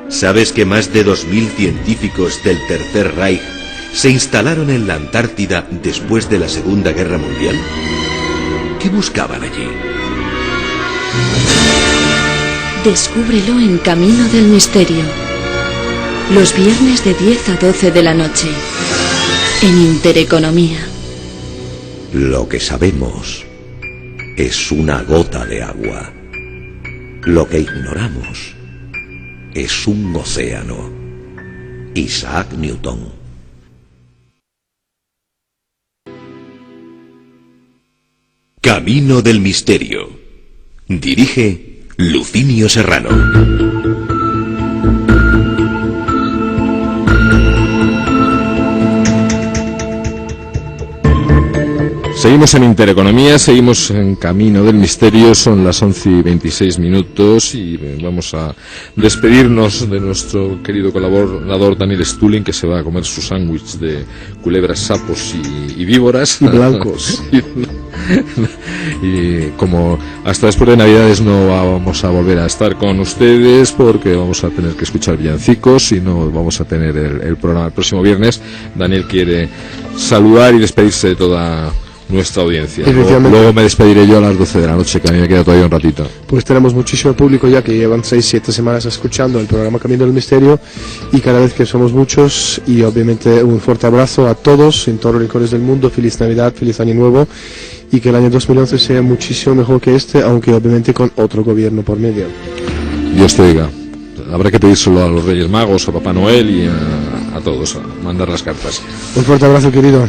¿Sabes que más de 2000 científicos del Tercer Reich se instalaron en la Antártida después de la Segunda Guerra Mundial? ¿Qué buscaban allí? Descúbrelo en Camino del Misterio. Los viernes de 10 a 12 de la noche. En Intereconomía. Lo que sabemos es una gota de agua. Lo que ignoramos es un océano. Isaac Newton. Camino del Misterio. Dirige Lucinio Serrano. Seguimos en Intereconomía, seguimos en Camino del Misterio, son las 11:26 y vamos a despedirnos de nuestro querido colaborador Daniel Stulin, que se va a comer su sándwich de culebras, sapos y víboras. Y blancos. Y como hasta después de Navidades no vamos a volver a estar con ustedes porque vamos a tener que escuchar villancicos y no vamos a tener el programa el próximo viernes, Daniel quiere saludar y despedirse de toda nuestra audiencia. Luego me despediré yo a las 12 de la noche, que a mí me queda todavía un ratito. Pues tenemos muchísimo público ya, que llevan 6-7 semanas escuchando el programa Camino del Misterio, y cada vez que somos muchos, y obviamente un fuerte abrazo a todos en todos los rincones del mundo. Feliz Navidad, feliz Año Nuevo, y que el año 2011 sea muchísimo mejor que este, aunque obviamente con otro gobierno por medio. Dios te diga. Habrá que pedírselo a los Reyes Magos, a Papá Noel y a todos, a mandar las cartas. Un fuerte abrazo, querido.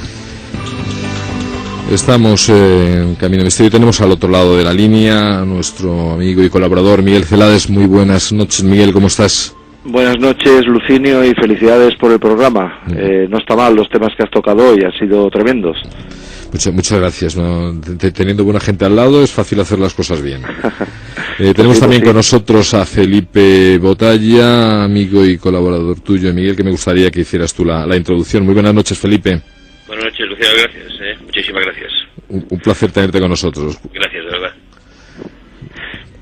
Estamos en Camino del Misterio y tenemos al otro lado de la línea a nuestro amigo y colaborador Miguel Celades. Muy buenas noches, Miguel, ¿cómo estás? Buenas noches, Lucinio, y felicidades por el programa. No está mal los temas que has tocado hoy, han sido tremendos. Muchas gracias, ¿no? Teniendo buena gente al lado es fácil hacer las cosas bien. Tenemos también con nosotros a Felipe Botalla, amigo y colaborador tuyo, Miguel, que me gustaría que hicieras tú la introducción. Muy buenas noches, Felipe. Buenas noches, Lucía, gracias, muchísimas gracias. Un placer tenerte con nosotros. Gracias, de verdad.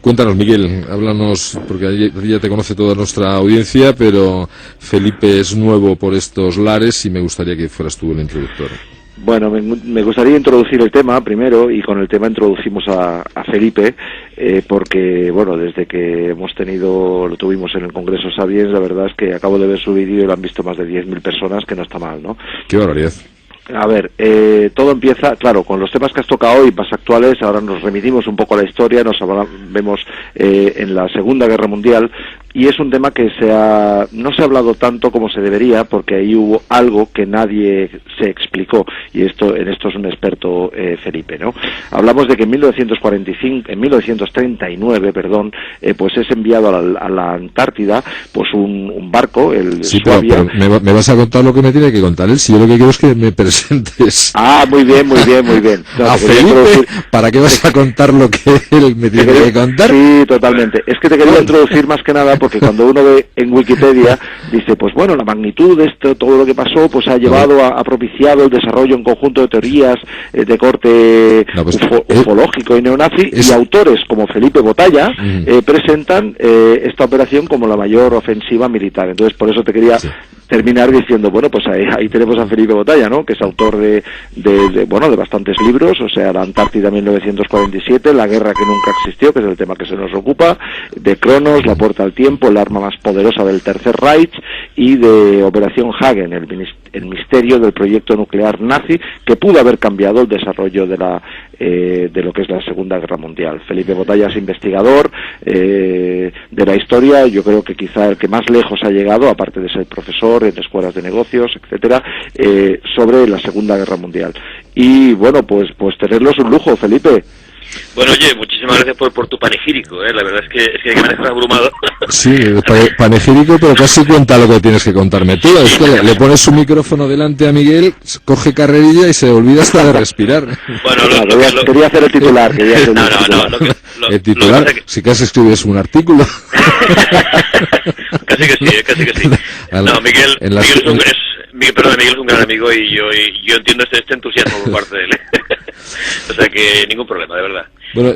Cuéntanos, Miguel, háblanos, porque ya te conoce toda nuestra audiencia, pero Felipe es nuevo por estos lares y me gustaría que fueras tú el introductor. Bueno, me gustaría introducir el tema primero, y con el tema introducimos a Felipe, porque, bueno, desde que lo tuvimos en el Congreso Sapiens, la verdad es que acabo de ver su vídeo y lo han visto más de 10.000 personas, que no está mal, ¿no? ¡Qué barbaridad! A ver, todo empieza, claro, con los temas que has tocado hoy, más actuales. Ahora nos remitimos un poco a la historia, vemos en la Segunda Guerra Mundial, y es un tema que no se ha hablado tanto como se debería, porque ahí hubo algo que nadie se explicó, y en esto es un experto, Felipe, ¿no? Hablamos de que en 1939, pues es enviado a la Antártida, pues un barco, el Suabia. Pero me vas a contar lo que me tiene que contar él, si yo lo que quiero es que me presentes. Ah, muy bien. No, a Felipe, ¿para qué vas a contar lo que él me tiene que contar? Sí, totalmente. Es que te quería introducir más que nada, porque cuando uno ve en Wikipedia, dice, pues bueno, la magnitud de esto, todo lo que pasó, pues ha propiciado el desarrollo en conjunto de teorías de corte ufológico y neonazi, y autores como Felipe Botalla presentan esta operación como la mayor ofensiva militar. Entonces, por eso te quería terminar diciendo, bueno, pues ahí tenemos a Felipe Botalla, ¿no?, que es autor de bastantes libros, o sea, la Antártida 1947, la guerra que nunca existió, que es el tema que se nos ocupa, de Cronos, la puerta al tiempo, el arma más poderosa del Tercer Reich, y de Operación Hagen, el misterio del proyecto nuclear nazi que pudo haber cambiado el desarrollo de lo que es la Segunda Guerra Mundial. Felipe Botalla es investigador de la historia, yo creo que quizá el que más lejos ha llegado, aparte de ser profesor en escuelas de negocios, etcétera, sobre la Segunda Guerra Mundial. Y bueno, pues tenerlo es un lujo, Felipe. Bueno, oye, muchísimas gracias por tu panegírico, la verdad es que me dejas abrumado. Sí, panegírico, pero casi cuenta lo que tienes que contarme tú. Es que le pones su micrófono delante a Miguel, coge carrerilla y se olvida hasta de respirar. Bueno, quería hacer el titular. El titular, si casi escribes un artículo. Casi que sí. No, Miguel es un gran amigo, y yo entiendo este entusiasmo por parte de él. O sea que ningún problema, de verdad. Bueno,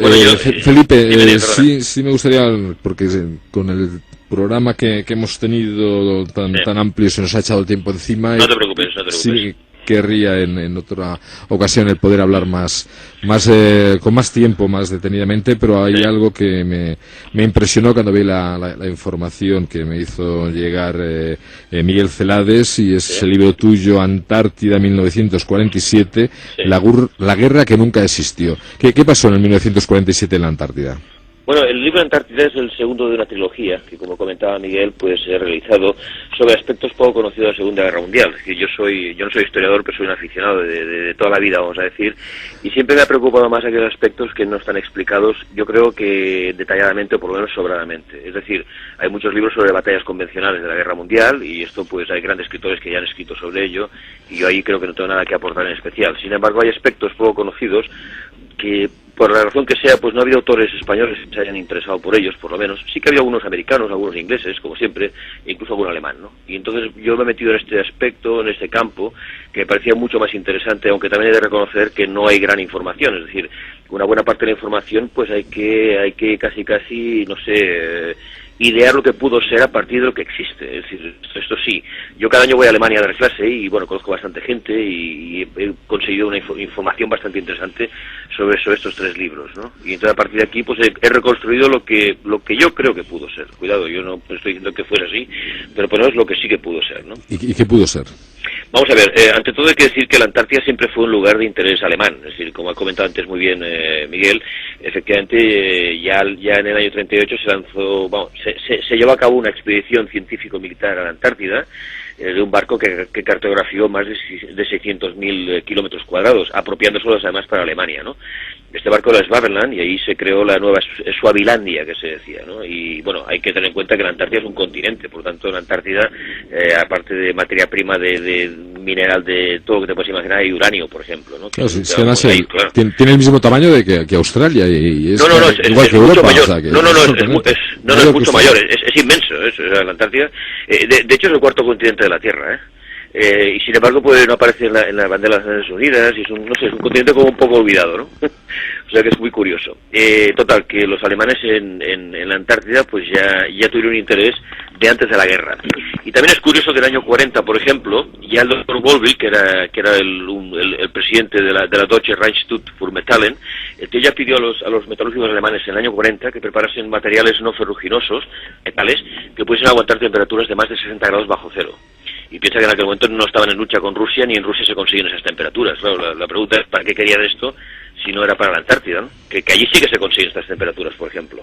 Felipe, sí me gustaría, porque con el programa que hemos tenido tan amplio se nos ha echado el tiempo encima. No te preocupes, no te preocupes. Sí, querría en otra ocasión el poder hablar con más tiempo, más detenidamente, pero hay algo que me impresionó cuando vi la información que me hizo llegar Miguel Celades, y es el libro tuyo, Antártida 1947, la guerra que nunca existió. ¿Qué pasó en el 1947 en la Antártida? Bueno, el libro Antártida es el segundo de una trilogía que, como comentaba Miguel, pues he realizado sobre aspectos poco conocidos de la Segunda Guerra Mundial. Es decir, yo no soy historiador, pero soy un aficionado de toda la vida, vamos a decir, y siempre me ha preocupado más aquellos aspectos que no están explicados, yo creo que detalladamente o por lo menos sobradamente. Es decir, hay muchos libros sobre batallas convencionales de la Guerra Mundial, y esto pues hay grandes escritores que ya han escrito sobre ello, y yo ahí creo que no tengo nada que aportar en especial. Sin embargo, hay aspectos poco conocidos que, por la razón que sea, pues no ha habido autores españoles que se hayan interesado por ellos, por lo menos. Sí que había algunos americanos, algunos ingleses, como siempre, e incluso algún alemán, ¿no? Y entonces yo me he metido en este aspecto, en este campo, que me parecía mucho más interesante, aunque también he de reconocer que no hay gran información. Es decir, una buena parte de la información, pues hay que casi, no sé, idear lo que pudo ser a partir de lo que existe. Es decir, esto sí, yo cada año voy a Alemania a dar clase y bueno, conozco bastante gente y he conseguido una información bastante interesante sobre estos tres libros, ¿no? Y entonces a partir de aquí pues he reconstruido lo que yo creo que pudo ser. Cuidado, yo no estoy diciendo que fuera así, pero por lo menos lo que sí que pudo ser, ¿no? ¿Y qué pudo ser? Vamos a ver, ante todo hay que decir que la Antártida siempre fue un lugar de interés alemán. Es decir, como ha comentado antes muy bien Miguel, efectivamente ya en el año 38 se lanzó, se llevó a cabo una expedición científico-militar a la Antártida, de un barco que cartografió más de 600.000 kilómetros cuadrados, apropiándoselos además para Alemania, ¿no? Este barco era Svaberland y ahí se creó la nueva Suavilandia, que se decía, ¿no? Y bueno, hay que tener en cuenta que la Antártida es un continente, por lo tanto en la Antártida, aparte de materia prima de mineral de todo lo que te puedes imaginar, hay uranio, por ejemplo, ¿no? Claro, además tiene el mismo tamaño que Australia y es igual que Europa. Mucho mayor. O sea, que es mucho mayor, es inmenso, la Antártida. De hecho es el cuarto continente de la Tierra, y sin embargo puede no aparecer en la bandera de las Naciones Unidas, y es un continente como un poco olvidado, ¿no? O sea que es muy curioso. Total, que los alemanes en la Antártida pues ya tuvieron interés de antes de la guerra. Y también es curioso que en el año 40, por ejemplo, ya el doctor Wolvil, que era el presidente de la Deutsche Reichsstut für Metallen, el tío ya pidió a los metalúrgicos alemanes en el año 40 que preparasen materiales no ferruginosos, metales, que pudiesen aguantar temperaturas de más de 60 grados bajo cero. Y piensa que en aquel momento no estaban en lucha con Rusia, ni en Rusia se consiguen esas temperaturas. Claro, la pregunta es ¿para qué querían esto si no era para la Antártida, ¿no? Que allí sí que se consiguen estas temperaturas, por ejemplo,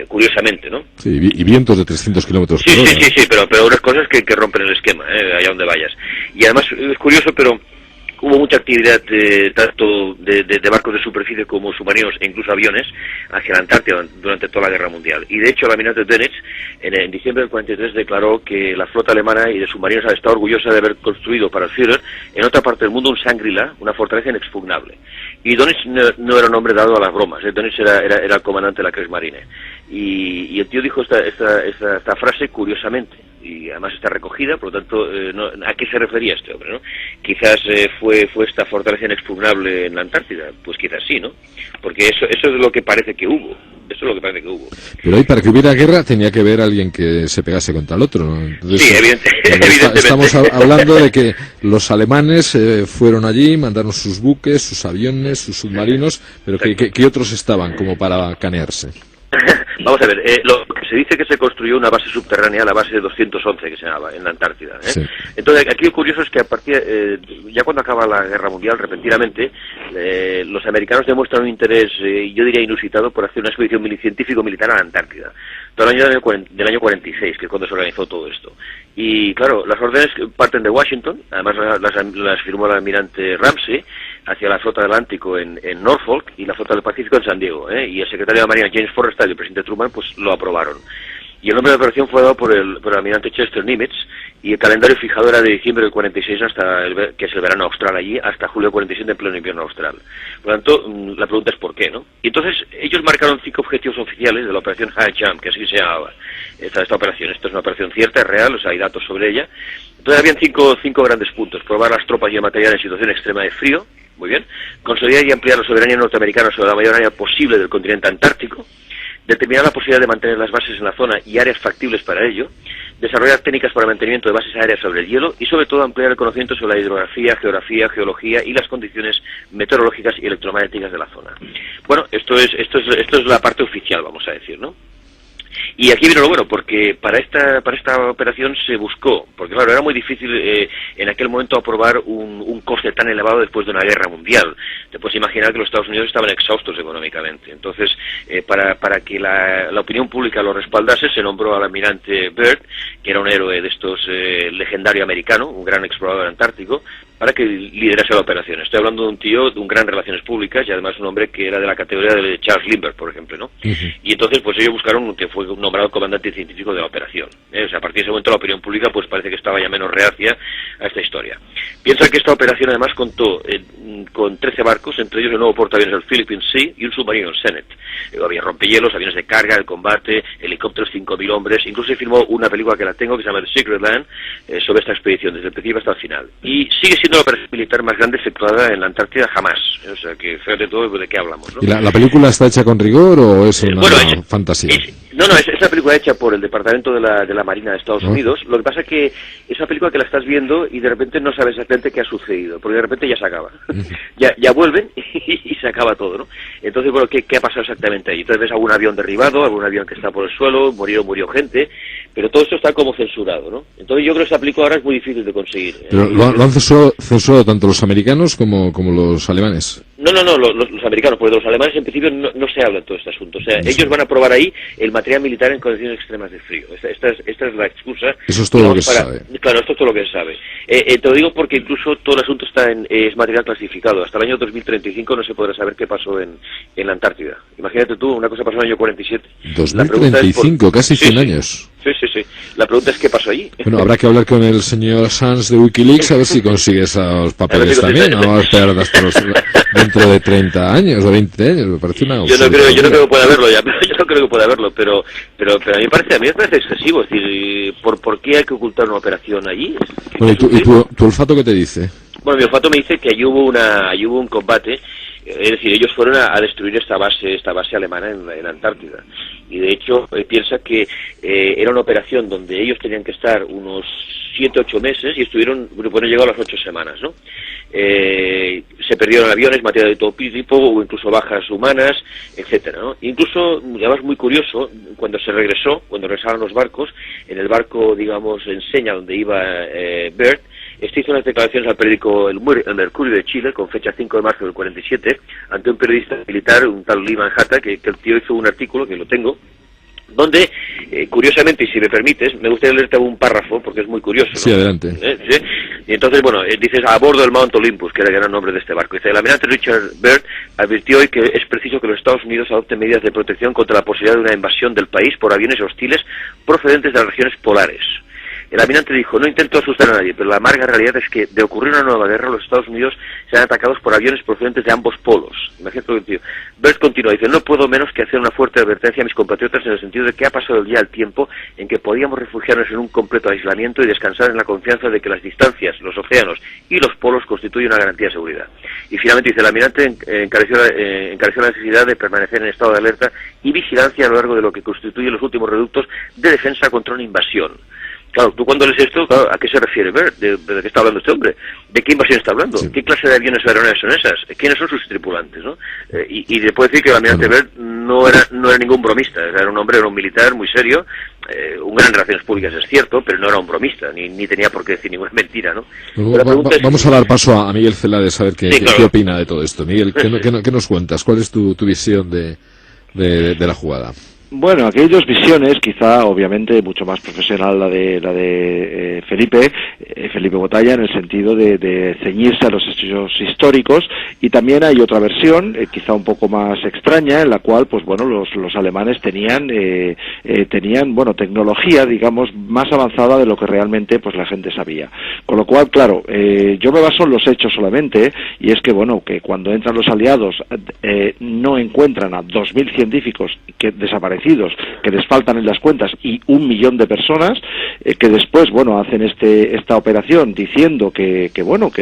curiosamente, ¿no? Sí, y vientos de 300 kilómetros por hora. Sí, pero unas cosas que rompen el esquema, allá donde vayas. Y además es curioso, pero hubo mucha actividad tanto de barcos de superficie como submarinos e incluso aviones hacia la Antártida durante toda la Guerra Mundial. Y de hecho el almirante Dönitz en diciembre del 43 declaró que la flota alemana y de submarinos estaba orgullosa de haber construido para el Führer en otra parte del mundo un Shangri-La, una fortaleza inexpugnable. Y Dönitz no era un hombre dado a las bromas, Dönitz era el comandante de la Kriegsmarine. Y el tío dijo esta frase curiosamente, y además está recogida, por lo tanto, ¿a qué se refería este hombre, no? Quizás fue esta fortaleza inexpugnable en la Antártida, pues quizás sí, ¿no? Porque eso es lo que parece que hubo. Pero ahí para que hubiera guerra tenía que haber alguien que se pegase contra el otro, ¿no? Entonces, sí, evidentemente. Estamos hablando de que los alemanes fueron allí, mandaron sus buques, sus aviones, sus submarinos, pero ¿qué otros estaban como para canearse? Vamos a ver, lo que se dice que se construyó una base subterránea, la base 211 que se llamaba, en la Antártida. Sí. Entonces, aquí lo curioso es que a partir ya cuando acaba la Guerra Mundial, repentinamente, los americanos demuestran un interés, yo diría inusitado, por hacer una expedición científico-militar a la Antártida. Todo el año del año 46, que es cuando se organizó todo esto. Y claro, las órdenes parten de Washington, además las firmó el almirante Ramsey, hacia la flota del Atlántico en Norfolk y la flota del Pacífico en San Diego, y el secretario de la Marina James Forrestal y el presidente Truman pues lo aprobaron. Y el nombre de la operación fue dado por el almirante Chester Nimitz, y el calendario fijado era de diciembre del 46 que es el verano austral allí, hasta julio del 47 en pleno invierno austral. Por lo tanto, la pregunta es ¿por qué, no? Y entonces ellos marcaron 5 objetivos oficiales de la operación High Jump, que así se llamaba esta operación. Esta es una operación cierta, es real, o sea, hay datos sobre ella. Entonces habían cinco grandes puntos: probar las tropas y el material en situación extrema de frío, muy bien, consolidar y ampliar la soberanía norteamericana sobre la mayor área posible del continente antártico, determinar la posibilidad de mantener las bases en la zona y áreas factibles para ello, desarrollar técnicas para el mantenimiento de bases aéreas sobre el hielo y sobre todo ampliar el conocimiento sobre la hidrografía, geografía, geología y las condiciones meteorológicas y electromagnéticas de la zona. Bueno, esto es la parte oficial, vamos a decir, ¿no? Y aquí vino lo bueno, porque para esta operación se buscó, porque claro, era muy difícil en aquel momento aprobar un coste tan elevado después de una guerra mundial. Te puedes imaginar que los Estados Unidos estaban exhaustos económicamente. Entonces, para que la opinión pública lo respaldase, se nombró al almirante Byrd, que era un héroe de estos legendario americano, un gran explorador antártico, para que liderase la operación. Estoy hablando de un tío de un gran relaciones públicas y además un hombre que era de la categoría de Charles Lindbergh, por ejemplo, ¿no? Y entonces pues ellos buscaron que fue nombrado comandante científico de la operación. O sea, a partir de ese momento la opinión pública pues parece que estaba ya menos reacia a esta historia. Piensa que esta operación además contó con 13 barcos, entre ellos el nuevo portaaviones del Philippine Sea y un submarino, el Senate. Había rompehielos, aviones de carga, el combate, helicópteros, 5.000 hombres. Incluso se filmó una película que la tengo que se llama The Secret Land, sobre esta expedición desde el principio hasta el final. Y sigue siendo la operación militar más grande efectuada en la Antártida jamás. O sea, que fíjate todo de qué hablamos, ¿no? ¿Y la película está hecha con rigor o es una fantasía? No, es una película hecha por el Departamento de la Marina de Estados Unidos. Lo que pasa es que es una película que la estás viendo y de repente no sabes exactamente qué ha sucedido, porque de repente ya se acaba. ya vuelven y se acaba todo, ¿no? Entonces, bueno, ¿qué ha pasado exactamente ahí? Entonces ves algún avión derribado, algún avión que está por el suelo, murió gente, pero todo esto está como censurado, ¿no? Entonces yo creo que esa película ahora es muy difícil de conseguir. Pero lo han censurado tanto los americanos como los alemanes. No, los americanos, porque de los alemanes en principio no se habla de todo este asunto. O sea, ellos van a probar ahí el material militar en condiciones extremas de frío. Esta es la excusa. Eso es todo lo que se sabe. Claro, esto es todo lo que se sabe. Te lo digo porque incluso todo el asunto es material clasificado. Hasta el año 2035 no se podrá saber qué pasó en la Antártida. Imagínate tú, una cosa pasó en el año 47. 2035, casi 100 años. Sí. La pregunta es qué pasó allí. Bueno, habrá que hablar con el señor Sanz de Wikileaks a ver si consigue esos papeles también. No vamos a esperar hasta dentro de 30 años o 20 años. Me parece una yo no creo que pueda haberlo ya. Yo no creo que pueda haberlo, pero a mí me parece excesivo. Es decir, ¿por qué hay que ocultar una operación allí? Bueno, ¿y tu olfato qué te dice? Bueno, mi olfato me dice que allí hubo un combate. Es decir, ellos fueron a destruir esta base alemana en la Antártida. Y de hecho, piensa que era una operación donde ellos tenían que estar unos 7-8 meses y estuvieron, bueno, llegó a las 8 semanas, ¿no? Se perdieron aviones, material de todo tipo, hubo incluso bajas humanas, etcétera, ¿no? Incluso, además muy curioso, cuando regresaron los barcos, en el barco, digamos, enseña donde iba Byrd, hizo unas declaraciones al periódico El Mercurio de Chile, con fecha 5 de marzo del 47, ante un periodista militar, un tal Lee Manhattan, que el tío hizo un artículo, que lo tengo, donde, curiosamente, y si me permites, me gustaría leerte un párrafo, porque es muy curioso, ¿no? Sí, adelante. ¿Sí? Y entonces, bueno, dices, a bordo del Mount Olympus, que era el nombre de este barco, dice, el almirante Richard Byrd advirtió hoy que es preciso que los Estados Unidos adopten medidas de protección contra la posibilidad de una invasión del país por aviones hostiles procedentes de las regiones polares. El almirante dijo, no intento asustar a nadie, pero la amarga realidad es que de ocurrir una nueva guerra, los Estados Unidos serán atacados por aviones procedentes de ambos polos. Imagínate lo que tío. Byrd continúa, dice, no puedo menos que hacer una fuerte advertencia a mis compatriotas en el sentido de que ha pasado ya el tiempo en que podíamos refugiarnos en un completo aislamiento y descansar en la confianza de que las distancias, los océanos y los polos constituyen una garantía de seguridad. Y finalmente dice, el almirante encareció la necesidad de permanecer en estado de alerta y vigilancia a lo largo de lo que constituye los últimos reductos de defensa contra una invasión. Claro, tú cuando lees esto, claro, ¿a qué se refiere Byrd? ¿De qué está hablando este hombre? ¿De qué invasión está hablando? Sí. ¿Qué clase de aviones o aeronaves son esas? ¿Quiénes son sus tripulantes, no? Y le puedo decir que el almirante Byrd no era ningún bromista, era un militar muy serio, un gran en relaciones públicas, es cierto, pero no era un bromista, ni tenía por qué decir ninguna mentira, ¿no? Vamos a dar paso a Miguel Celades a ver qué opina de todo esto. Miguel, ¿qué nos cuentas? ¿Cuál es tu visión de la jugada? Bueno, aquí hay dos visiones, quizá obviamente mucho más profesional la de Felipe Botalla, en el sentido de ceñirse a los hechos históricos, y también hay otra versión, quizá un poco más extraña, en la cual, pues bueno, los alemanes tenían tecnología, digamos, más avanzada de lo que realmente pues la gente sabía. Con lo cual, claro, yo me baso en los hechos solamente, y es que bueno, que cuando entran los aliados no encuentran a 2.000 científicos que desaparecieron fallecidos que les faltan en las cuentas y 1 millón de personas, que después, bueno, hacen esta operación diciendo que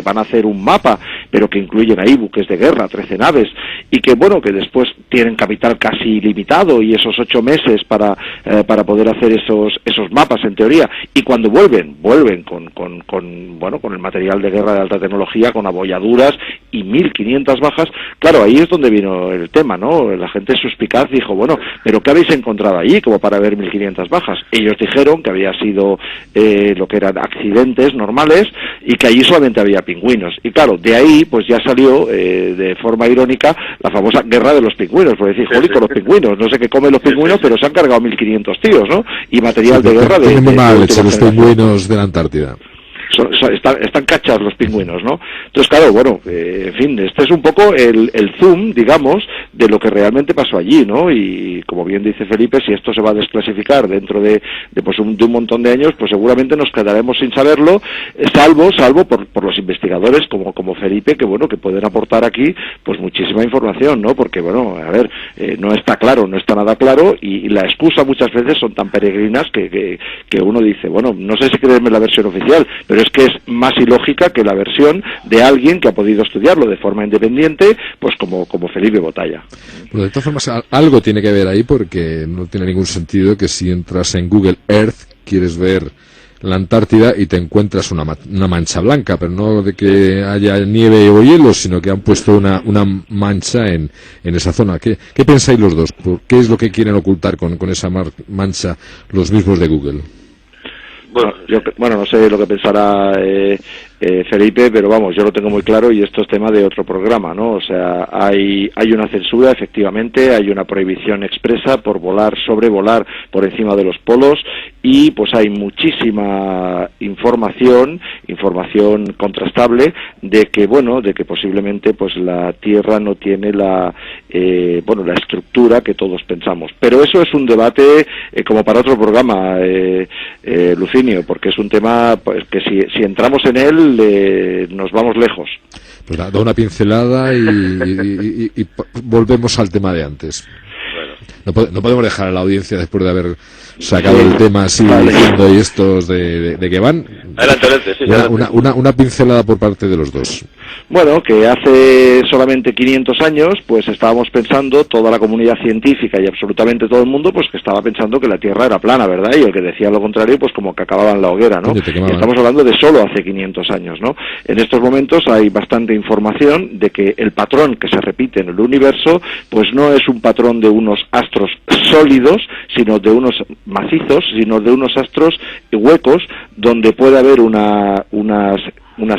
van a hacer un mapa, pero que incluyen ahí buques de guerra, 13 naves, y que, bueno, que después tienen capital casi ilimitado y esos 8 meses para poder hacer esos mapas, en teoría, y cuando vuelven con el material de guerra de alta tecnología, con abolladuras y 1.500 bajas. Claro, ahí es donde vino el tema, ¿no? La gente suspicaz dijo, bueno, ¿pero qué habéis encontrado allí como para ver 1.500 bajas? Ellos dijeron que había sido lo que eran accidentes normales y que allí solamente había pingüinos. Y claro, de ahí pues ya salió de forma irónica la famosa guerra de los pingüinos, por decir, jolico, los pingüinos, no sé qué comen los pingüinos, pero se han cargado 1.500 tíos, ¿no? Y material de guerra de muy mal hecho los pingüinos de la Antártida. Están cachas los pingüinos, ¿no? Entonces, claro, bueno, en fin, este es un poco el zoom, digamos, de lo que realmente pasó allí, ¿no? Y como bien dice Felipe, si esto se va a desclasificar dentro de un montón de años, pues seguramente nos quedaremos sin saberlo, salvo por los investigadores como Felipe, que bueno, que pueden aportar aquí pues muchísima información, ¿no? Porque bueno, a ver, no está nada claro, y la excusa muchas veces son tan peregrinas que uno dice, bueno, no sé si creerme la versión oficial, pero es que es más ilógica que la versión de alguien que ha podido estudiarlo de forma independiente, pues como Felipe Botalla. Bueno, de todas formas, algo tiene que ver ahí, porque no tiene ningún sentido que si entras en Google Earth, quieres ver la Antártida y te encuentras una mancha blanca, pero no de que haya nieve o hielo, sino que han puesto una mancha en esa zona. ¿Qué pensáis los dos? ¿Qué es lo que quieren ocultar con esa mancha los mismos de Google? Bueno, no sé lo que pensará Felipe, pero vamos, yo lo tengo muy claro y esto es tema de otro programa, ¿no? O sea, hay una censura, efectivamente, hay una prohibición expresa por sobrevolar por encima de los polos, y pues hay muchísima información contrastable de que posiblemente pues la Tierra no tiene la estructura que todos pensamos. Pero eso es un debate como para otro programa, Lucinio, porque es un tema pues, que si entramos en él nos vamos lejos. Pues da una pincelada y volvemos al tema de antes. No podemos dejar a la audiencia, después de haber sacado el tema así, diciendo y estos de que van. Adelante, sí, una pincelada por parte de los dos. Bueno, que hace solamente 500 años, pues estábamos pensando, toda la comunidad científica y absolutamente todo el mundo, pues que estaba pensando que la Tierra era plana, ¿verdad? Y el que decía lo contrario, pues como que acababa en la hoguera, ¿no? Y estamos hablando de solo hace 500 años, ¿no? En estos momentos hay bastante información de que el patrón que se repite en el universo, pues no es un patrón de unos astros sólidos, sino de unos macizos, sino de unos astros huecos, donde puede haber unas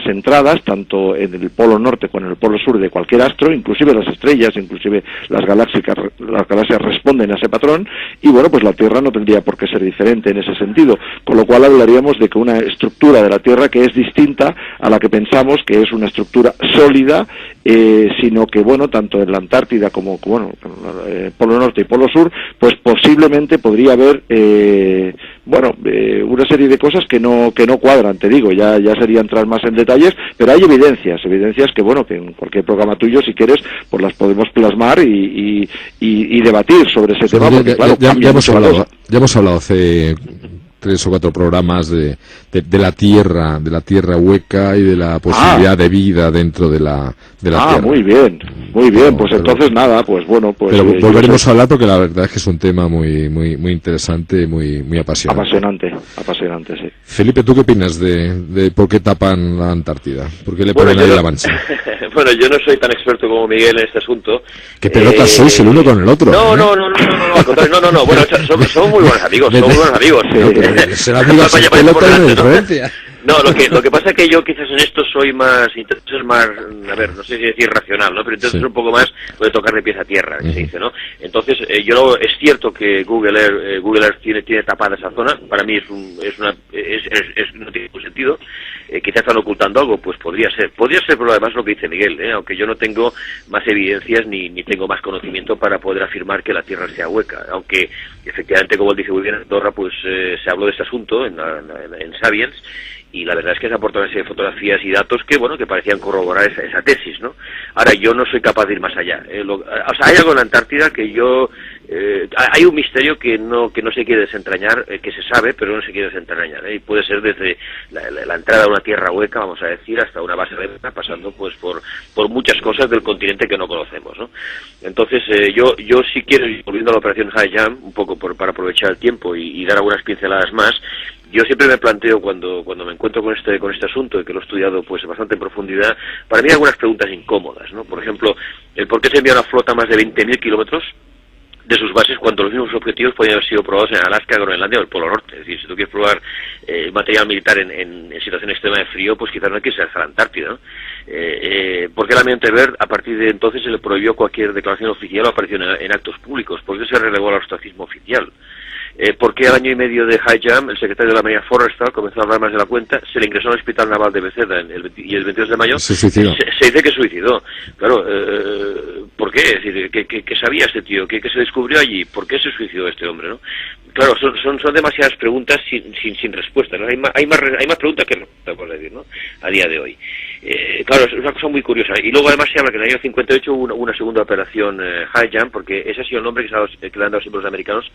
entradas, tanto en el polo norte como en el polo sur de cualquier astro, inclusive las estrellas, inclusive las galaxias responden a ese patrón, y bueno, pues la Tierra no tendría por qué ser diferente en ese sentido, con lo cual hablaríamos de que una estructura de la Tierra que es distinta a la que pensamos que es una estructura sólida, sino que bueno, tanto en la Antártida como polo norte y polo sur, pues posiblemente podría haber una serie de cosas que no cuadran, te digo, ya sería entrar más en detalles, pero hay evidencias que bueno, que en cualquier programa tuyo, si quieres, pues las podemos plasmar y debatir sobre ese tema, porque claro, ya hemos hablado hace 3 o 4 programas de la tierra hueca y de la posibilidad de vida dentro de la Tierra. Muy bien, pues entonces nada, pues bueno, pues... Pero volveremos a hablar, porque la verdad es que es un tema muy muy interesante, muy apasionante. Apasionante, sí. Felipe, ¿tú qué opinas de por qué tapan la Antártida? ¿Por qué le ponen ahí la mancha? Bueno, yo no soy tan experto como Miguel en este asunto. ¿Qué pelotas sois el uno con el otro? No, al contrario, no, bueno, somos muy buenos amigos, Ser amigos sin pelota es una diferencia. No, lo que pasa es que yo quizás en esto intento ser más, a ver, no sé si decir racional, ¿no? Pero intento ser un poco más de tocar de pies a tierra, que se dice, ¿no? Entonces, es cierto que Google Earth tiene tapada esa zona. Para mí no tiene ningún sentido. Quizás están ocultando algo, pues podría ser, pero además lo que dice Miguel, aunque yo no tengo más evidencias ni tengo más conocimiento para poder afirmar que la Tierra sea hueca, aunque efectivamente, como él dice muy bien, en Andorra, pues se habló de este asunto en Sapiens, y la verdad es que se aportaron una serie de fotografías y datos que parecían corroborar esa tesis, ¿no? Ahora, yo no soy capaz de ir más allá. O sea, hay algo en la Antártida que yo hay un misterio que no se quiere desentrañar, que se sabe, pero no se quiere desentrañar, y puede ser desde la entrada a una tierra hueca, vamos a decir, hasta una base remota, pasando pues por muchas cosas del continente que no conocemos, ¿no? Entonces, yo sí quiero, volviendo a la operación High Jump, un poco para aprovechar el tiempo y dar algunas pinceladas más. Yo siempre me planteo, cuando me encuentro con este asunto, y que lo he estudiado pues bastante en profundidad, para mí hay algunas preguntas incómodas, ¿no? Por ejemplo, el por qué se envía una flota más de 20.000 kilómetros de sus bases cuando los mismos objetivos podrían haber sido probados en Alaska, Groenlandia o el Polo Norte. Es decir, si tú quieres probar material militar en situación extrema de frío, pues quizás no hay que irse hasta la Antártida, ¿no? ¿Por qué la Monteverdi a partir de entonces se le prohibió cualquier declaración oficial o aparición en actos públicos? ¿Por qué se relegó al ostracismo oficial? ¿Por qué al año y medio de High Jump el secretario de la Marina Forrestal comenzó a hablar más de la cuenta? Se le ingresó al Hospital Naval de Bethesda y el 22 de mayo se suicidó. Se dice que suicidó. Claro, ¿por qué? Es decir, ¿qué sabía este tío? ¿Qué se descubrió allí? ¿Por qué se suicidó este hombre, no? Claro, son demasiadas preguntas sin respuesta, ¿no? Hay más preguntas que respuestas, por decir, ¿no? A día de hoy. Claro, es una cosa muy curiosa. Y luego además se habla que en el año 58 hubo una segunda operación High Jump, porque ese ha sido el nombre que le han dado siempre los americanos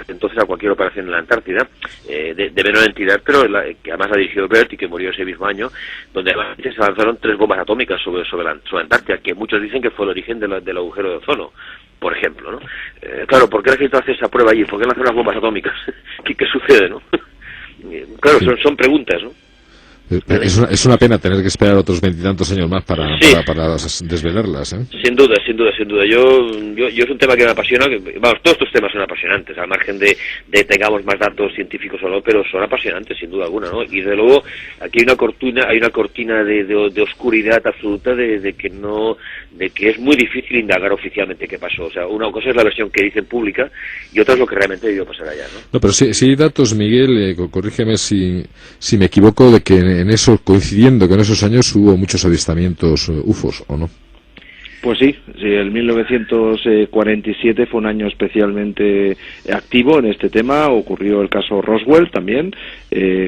entonces a cualquier operación en la Antártida, de menor entidad, pero que además la dirigió Bert y que murió ese mismo año, donde además se lanzaron 3 bombas atómicas sobre la Antártida, que muchos dicen que fue el origen del agujero de ozono, por ejemplo, ¿no? Claro, ¿por qué necesito hacer esa prueba allí? ¿Por qué lanzar unas bombas atómicas? ¿Qué sucede, no? Claro, son preguntas, ¿no? Es una pena tener que esperar otros 20 y tantos años más para desvelarlas, ¿eh? Sin duda. Yo es un tema que me apasiona. Vamos, todos estos temas son apasionantes, al margen de tengamos más datos científicos o no, pero son apasionantes sin duda alguna, ¿no? Y de luego aquí hay una cortina de oscuridad absoluta de que es muy difícil indagar oficialmente qué pasó. O sea, una cosa es la versión que dicen pública y otra es lo que realmente debió pasar allá, ¿no? No, pero sí hay datos, Miguel, corrígeme si me equivoco, de que en eso, coincidiendo que en esos años hubo muchos avistamientos UFOs, ¿o no? Pues sí, el 1947 fue un año especialmente activo en este tema. Ocurrió el caso Roswell también,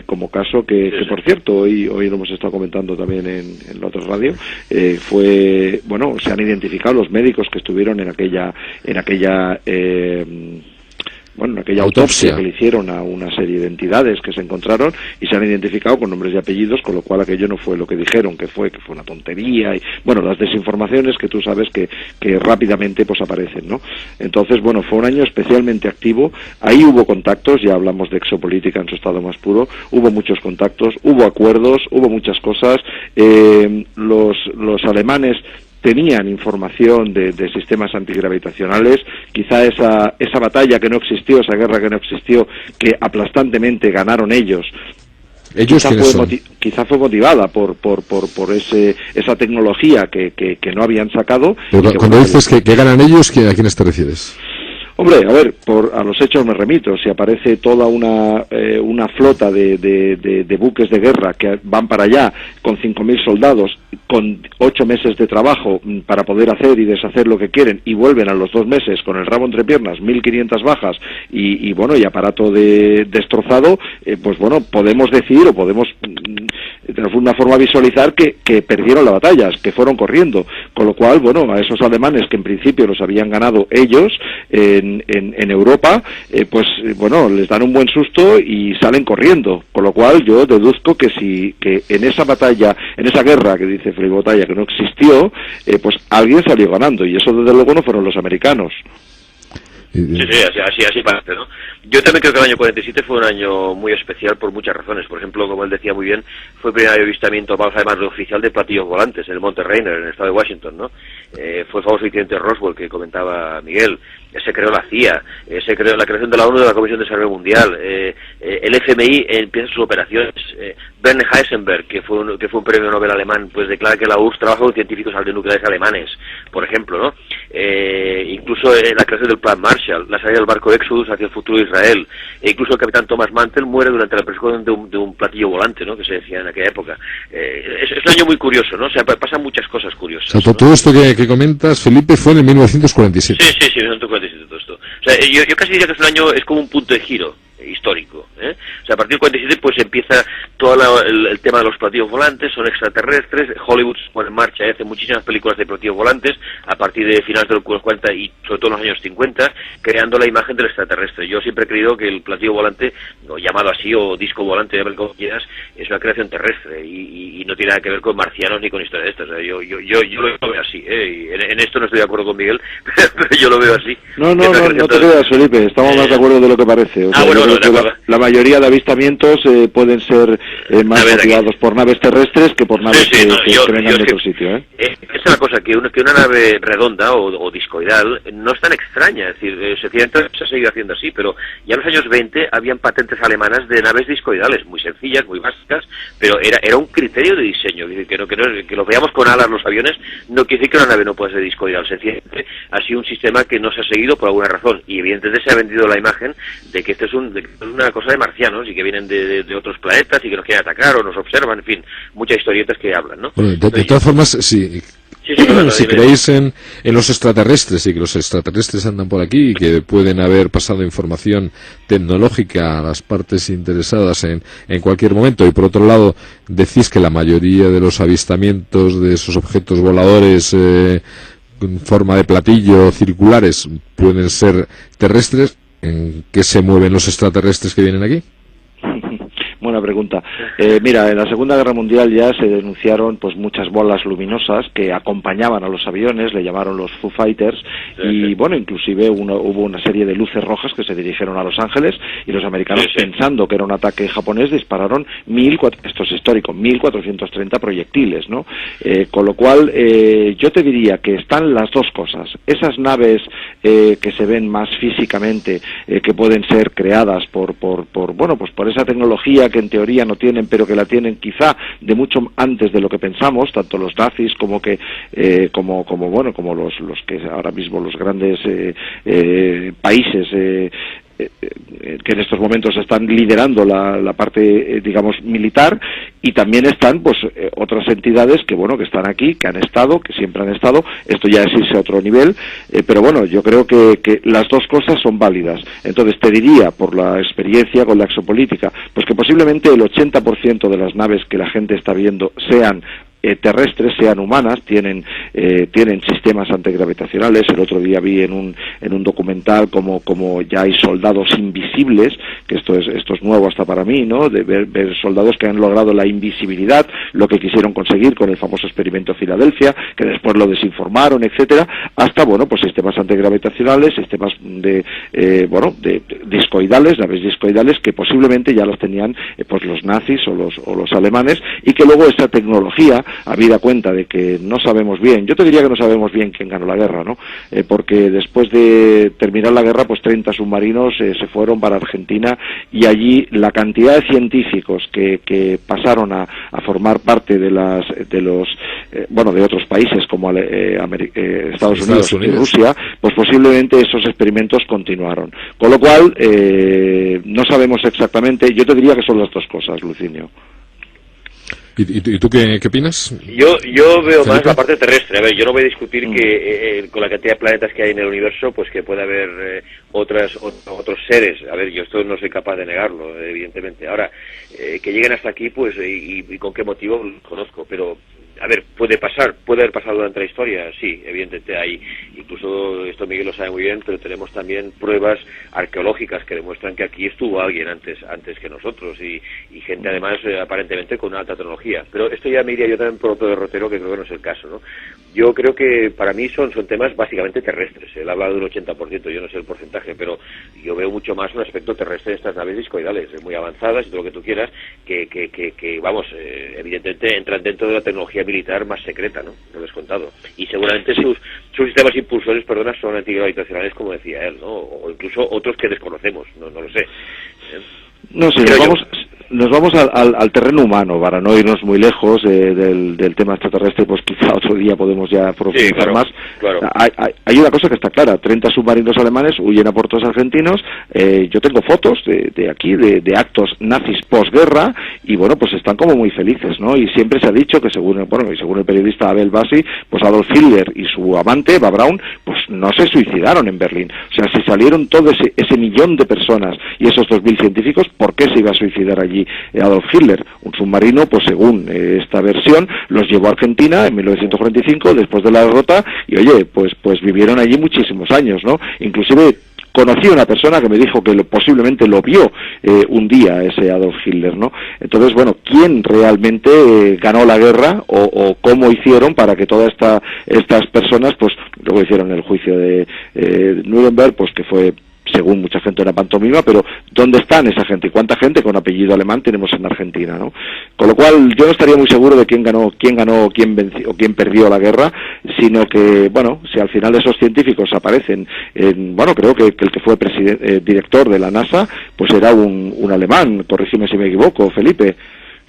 como caso que por cierto, hoy lo hemos estado comentando también en la otra radio. Se han identificado los médicos que estuvieron en aquella autopsia que le hicieron a una serie de entidades que se encontraron y se han identificado con nombres y apellidos, con lo cual aquello no fue lo que dijeron que fue una tontería y las desinformaciones que tú sabes que rápidamente pues aparecen, ¿no? Entonces, fue un año especialmente activo. Ahí hubo contactos, ya hablamos de exopolítica en su estado más puro, hubo muchos contactos, hubo acuerdos, hubo muchas cosas. Los alemanes tenían información de sistemas antigravitacionales. Quizá esa batalla que no existió, esa guerra que no existió, que aplastantemente ganaron ellos, quizá fue motivada por esa tecnología que no habían sacado. Pero cuando dices que ganan ellos, ¿a quiénes te refieres? Hombre, a ver, a los hechos me remito. Si aparece toda una flota de buques de guerra que van para allá con 5.000 soldados, con 8 meses de trabajo para poder hacer y deshacer lo que quieren, y vuelven a los 2 meses con el rabo entre piernas, 1.500 bajas y aparato destrozado, podemos decir o podemos de alguna forma visualizar que perdieron la batalla, que fueron corriendo, con lo cual, a esos alemanes que en principio los habían ganado ellos en Europa, les dan un buen susto y salen corriendo, con lo cual yo deduzco que en esa batalla, en esa guerra que dice Felipe Botalla que no existió, alguien salió ganando, y eso desde luego no fueron los americanos. Sí, así parece, ¿no? Yo también creo que el año 47 fue un año muy especial por muchas razones. Por ejemplo, como él decía muy bien, fue el primer avistamiento, vamos a llamarlo oficial, de platillos volantes en el Monte Rainier, en el estado de Washington, ¿no? Fue el famoso incidente de Roswell que comentaba Miguel. Se creó la CIA, se creó la creación de la ONU, de la Comisión de Desarrollo Mundial, el FMI empieza sus operaciones. Werner Heisenberg, que fue un premio Nobel alemán, pues declara que la URSS trabaja con científicos nucleares alemanes, por ejemplo, ¿no? Incluso la creación del Plan Marshall, la salida del barco Exodus hacia el futuro de Israel, incluso el capitán Thomas Mantel muere durante la persecución de un platillo volante, ¿no? Que se decía en aquella época. Es un año muy curioso, ¿no? O sea, pasan muchas cosas curiosas. O sea, todo esto que comentas, Felipe, fue en el 1947. Sí, 1947 todo esto. O sea, yo casi diría que es un año, es como un punto de giro histórico, ¿eh? O sea, a partir del 47 pues empieza todo el tema de los platillos volantes, son extraterrestres. Hollywood se pone en marcha y hace muchísimas películas de platillos volantes a partir de finales de los 40 y sobre todo en los años 50, creando la imagen del extraterrestre. Yo siempre he creído que el platillo volante, o llamado así, o disco volante, llámalo como quieras, es una creación terrestre y no tiene nada que ver con marcianos ni con historias de estas. O sea, yo lo veo así, en esto no estoy de acuerdo con Miguel, pero yo lo veo así. No te creas, Felipe, estamos más de acuerdo de lo que parece. O sea, la mayoría de avistamientos pueden ser más motivados por naves terrestres que por naves que vengan de otro sitio. Esa es la cosa, que una nave redonda o discoidal no es tan extraña, es decir, sencillamente se ha seguido haciendo así, pero ya en los años 20 habían patentes alemanas de naves discoidales, muy sencillas, muy básicas, pero era un criterio de diseño, que lo veamos con alas los aviones no quiere decir que una nave no pueda ser discoidal, sencillamente ha sido un sistema que no se ha seguido por alguna razón, y evidentemente se ha vendido la imagen de que esto es una cosa de marcianos y que vienen de otros planetas y que nos quieren atacar o nos observan, en fin, muchas historietas que hablan, ¿no? Bueno, de todas formas, si creéis en los extraterrestres y que los extraterrestres andan por aquí y que pueden haber pasado información tecnológica a las partes interesadas en cualquier momento, y por otro lado decís que la mayoría de los avistamientos de esos objetos voladores en forma de platillo circulares pueden ser terrestres, ¿en qué se mueven los extraterrestres que vienen aquí? Buena pregunta. Mira, en la Segunda Guerra Mundial ya se denunciaron pues muchas bolas luminosas que acompañaban a los aviones, le llamaron los Foo Fighters, y bueno, inclusive hubo una serie de luces rojas que se dirigieron a Los Ángeles, y los americanos, pensando que era un ataque japonés, dispararon 1.430 proyectiles, ¿no? Con lo cual, yo te diría que están las dos cosas. Esas naves que se ven más físicamente, que pueden ser creadas por esa tecnología que en teoría no tienen, pero que la tienen quizá de mucho antes de lo que pensamos, tanto los nazis como los que ahora mismo los grandes países que en estos momentos están liderando la parte, digamos, militar, y también están, pues, otras entidades que están aquí, que han estado, que siempre han estado. Esto ya es irse a otro nivel, pero bueno, yo creo que las dos cosas son válidas. Entonces te diría, por la experiencia con la exopolítica, pues que posiblemente el 80% de las naves que la gente está viendo sean terrestres, sean humanas, tienen sistemas antigravitacionales. El otro día vi en un documental como ya hay soldados invisibles, que esto es nuevo hasta para mí, ¿no? De ver soldados que han logrado la invisibilidad, lo que quisieron conseguir con el famoso experimento Filadelfia, que después lo desinformaron, etcétera, hasta pues sistemas antigravitacionales, sistemas de discoidales, naves discoidales, que posiblemente ya los tenían pues los nazis o los alemanes, y que luego esa tecnología, habida cuenta de que no sabemos bien, yo te diría que no sabemos bien quién ganó la guerra, ¿no? Porque después de terminar la guerra, pues 30 submarinos se fueron para Argentina, y allí la cantidad de científicos que pasaron a formar parte de otros países como Estados Unidos y Rusia, pues posiblemente esos experimentos continuaron. Con lo cual, no sabemos exactamente. Yo te diría que son las dos cosas, Lucinio. ¿Y tú qué opinas? Yo veo más la parte terrestre. A ver, yo no voy a discutir que con la cantidad de planetas que hay en el universo, pues que puede haber otros seres. A ver, yo esto no soy capaz de negarlo, evidentemente. Ahora, que lleguen hasta aquí, pues, y con qué motivo, lo conozco, pero... A ver, puede haber pasado durante la historia, sí, evidentemente hay, incluso esto Miguel lo sabe muy bien, pero tenemos también pruebas arqueológicas que demuestran que aquí estuvo alguien antes que nosotros, y gente además aparentemente con una alta tecnología. Pero esto ya me iría yo también por otro derrotero, que creo que no es el caso, ¿no? Yo creo que para mí son temas básicamente terrestres. Él ha hablado de un 80%, yo no sé el porcentaje, pero yo veo mucho más un aspecto terrestre de estas naves discoidales, muy avanzadas y todo lo que tú quieras, que evidentemente entran dentro de la tecnología militar más secreta, ¿no? Lo he contado. Y seguramente sus sistemas impulsores, son antigravitacionales, como decía él, ¿no? O incluso otros que desconocemos, no lo sé. No sé, nos vamos al terreno humano, para no irnos muy lejos del tema extraterrestre, pues quizá otro día podemos ya profundizar más. Claro. Hay una cosa que está clara: 30 submarinos alemanes huyen a puertos argentinos. Yo tengo fotos de aquí, de actos nazis posguerra, y bueno, pues están como muy felices, ¿no? Y siempre se ha dicho que según el periodista Abel Bassi, pues Adolf Hitler y su amante, Eva Braun, pues no se suicidaron en Berlín. O sea, si salieron todo ese millón de personas y esos 2.000 científicos, ¿por qué se iba a suicidar allí Adolf Hitler? Un submarino, pues según esta versión, los llevó a Argentina en 1945, después de la derrota, y oye, pues vivieron allí muchísimos años, ¿no? Inclusive conocí a una persona que me dijo que posiblemente lo vio un día, ese Adolf Hitler, ¿no? Entonces, bueno, ¿quién realmente ganó la guerra o cómo hicieron para que todas estas personas, pues luego hicieron el juicio de Nuremberg, pues que fue, según mucha gente, una pantomima, pero ¿dónde están esa gente? ¿Y cuánta gente con apellido alemán tenemos en Argentina, no? Con lo cual, yo no estaría muy seguro de quién ganó, quién venció o quién perdió la guerra, sino que, bueno, si al final esos científicos aparecen bueno, creo que el que fue director de la NASA, pues era un alemán, corrígeme si me equivoco, Felipe.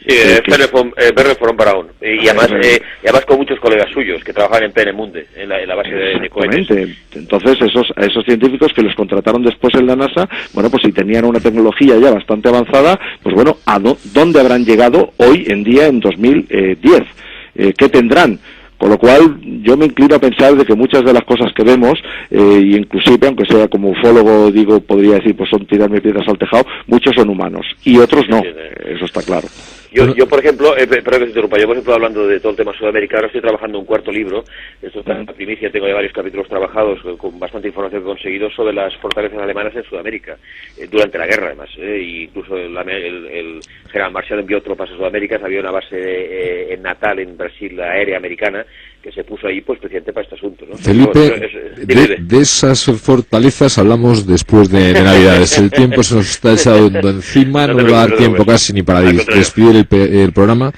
Sí, Werner von Braun, y además con muchos colegas suyos que trabajan en Peenemünde, en la base de cohetes. Entonces esos científicos que los contrataron después en la NASA, bueno, pues si tenían una tecnología ya bastante avanzada, pues bueno, ¿dónde habrán llegado hoy en día en 2010? ¿Qué tendrán? Con lo cual, yo me inclino a pensar de que muchas de las cosas que vemos, y inclusive, aunque sea como ufólogo, podría decir, pues son tirarme piedras al tejado, muchos son humanos, y otros no, eso está claro. Yo, por ejemplo, perdón que te interrumpa, yo por ejemplo, hablando de todo el tema Sudamérica, ahora estoy trabajando un cuarto libro, esto está en la primicia, tengo ya varios capítulos trabajados con bastante información que he conseguido sobre las fortalezas alemanas en Sudamérica, durante la guerra además, incluso el general Marshall envió tropas a Sudamérica, había una base en Natal, en Brasil, aérea americana, que se puso ahí pues precisamente para este asunto, ¿no? Felipe, de esas fortalezas hablamos después de Navidades. El tiempo se nos está echando encima, no nos va a dar tiempo casi ni para despedir el programa.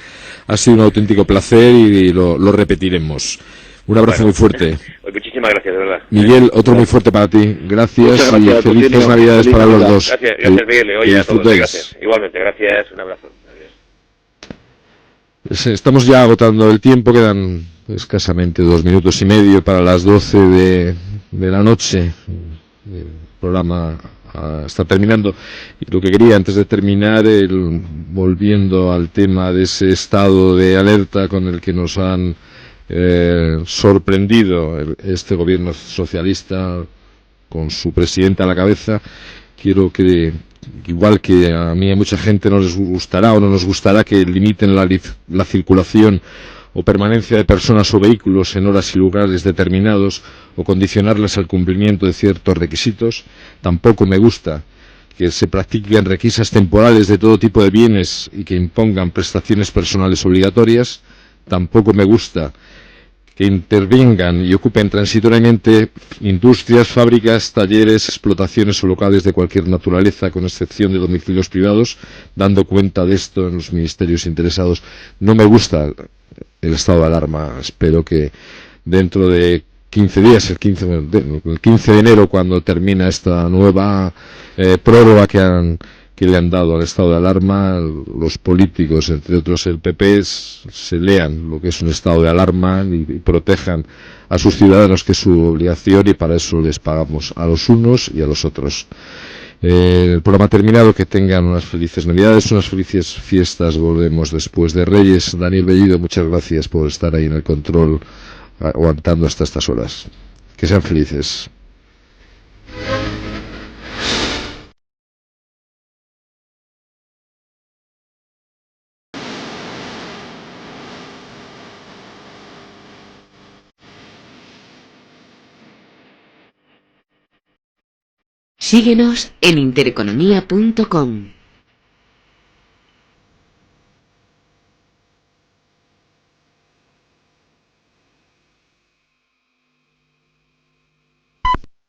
Ha sido un auténtico placer y lo repetiremos. Un abrazo muy fuerte. Muchísimas gracias, de verdad. Miguel, otro muy fuerte para ti. Gracias y felices Navidades para los dos. Gracias Miguel. Oye, a todos, gracias. Igualmente, gracias. Un abrazo. Adiós. Estamos ya agotando el tiempo, quedan escasamente 2 minutos y medio para las 12 de la noche. El programa está terminando, y lo que quería antes de terminar, volviendo al tema de ese estado de alerta con el que nos han sorprendido este gobierno socialista con su presidente a la cabeza, quiero que, igual que a mí a mucha gente no les gustará o no nos gustará que limiten la circulación o permanencia de personas o vehículos en horas y lugares determinados o condicionarlas al cumplimiento de ciertos requisitos, tampoco me gusta que se practiquen requisas temporales de todo tipo de bienes y que impongan prestaciones personales obligatorias, tampoco me gusta que intervengan y ocupen transitoriamente industrias, fábricas, talleres, explotaciones o locales de cualquier naturaleza, con excepción de domicilios privados, dando cuenta de esto en los ministerios interesados. No me gusta el estado de alarma. Espero que dentro de 15 días, el 15 de enero, cuando termina esta nueva prórroga que le han dado al estado de alarma, los políticos, entre otros el PP, se lean lo que es un estado de alarma y protejan a sus ciudadanos, que es su obligación, y para eso les pagamos a los unos y a los otros. El programa ha terminado, que tengan unas felices Navidades, unas felices fiestas. Volvemos después de Reyes. Daniel Bellido, muchas gracias por estar ahí en el control, aguantando hasta estas horas. Que sean felices. Síguenos en intereconomía.com.